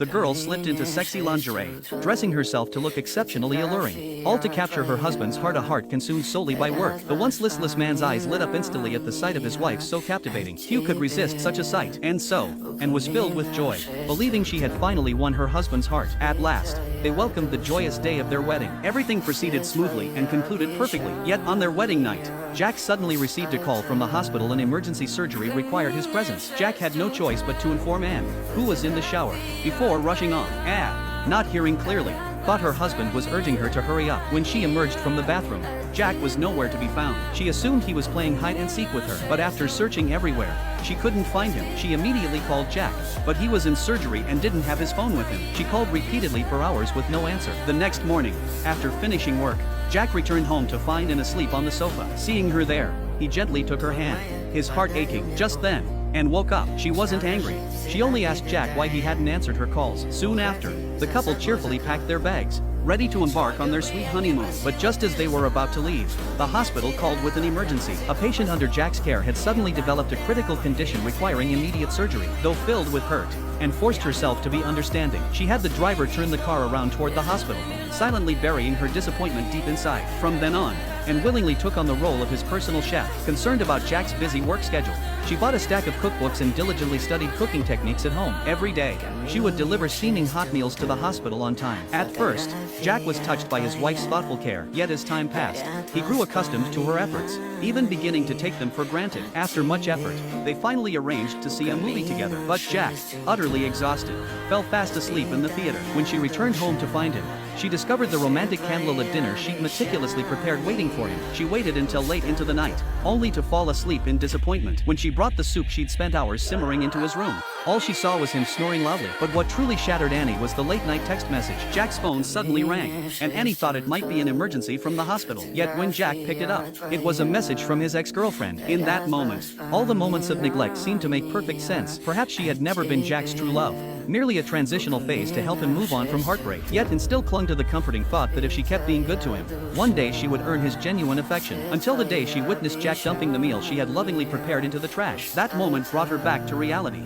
The girl slipped into sexy lingerie, dressing herself to look exceptionally alluring, all to capture her husband's heart, a heart consumed solely by work. The once listless man's eyes lit up instantly at the sight of his wife, so captivating. Few could resist such a sight, and was filled with joy, believing she had finally won her husband's heart. At last, they welcomed the joyous day of their wedding. Everything proceeded smoothly and concluded perfectly. Yet on their wedding night, Jack suddenly received a call from the hospital. An emergency surgery required his presence. Jack had no choice but to inform Anne, who was in the shower, before rushing on. Anne, not hearing clearly, thought her husband was urging her to hurry up. When she emerged from the bathroom, Jack was nowhere to be found. She assumed he was playing hide and seek with her, but after searching everywhere, she couldn't find him. She immediately called Jack, but he was in surgery and didn't have his phone with him. She called repeatedly for hours with no answer. The next morning, after finishing work, Jack returned home to find Anne asleep on the sofa. Seeing her there, he gently took her hand, his heart aching. Just then, Anne woke up. She wasn't angry. She only asked Jack why he hadn't answered her calls. Soon after, the couple cheerfully packed their bags, ready to embark on their sweet honeymoon. But just as they were about to leave, the hospital called with an emergency. A patient under Jack's care had suddenly developed a critical condition requiring immediate surgery. Though filled with hurt, and forced herself to be understanding, she had the driver turn the car around toward the hospital, silently burying her disappointment deep inside. From then on, and willingly took on the role of his personal chef. Concerned about Jack's busy work schedule, she bought a stack of cookbooks and diligently studied cooking techniques at home. Every day, she would deliver steaming hot meals to the hospital on time. At first, Jack was touched by his wife's thoughtful care, yet as time passed, he grew accustomed to her efforts, even beginning to take them for granted. After much effort, they finally arranged to see a movie together. But Jack, utterly exhausted, fell fast asleep in the theater. When she returned home to find him, she discovered the romantic candlelit dinner she'd meticulously prepared waiting for him. She waited until late into the night, only to fall asleep in disappointment. When she brought the soup she'd spent hours simmering into his room, all she saw was him snoring loudly. But what truly shattered Annie was the late-night text message. Jack's phone suddenly rang, and Annie thought it might be an emergency from the hospital. Yet when Jack picked it up, it was a message from his ex-girlfriend. In that moment, all the moments of neglect seemed to make perfect sense. Perhaps she had never been Jack's true love, merely a transitional phase to help him move on from heartbreak. Yet Anne still clung to the comforting thought that if she kept being good to him, one day she would earn his genuine affection. Until the day she witnessed Jack dumping the meal she had lovingly prepared into the trash. That moment brought her back to reality.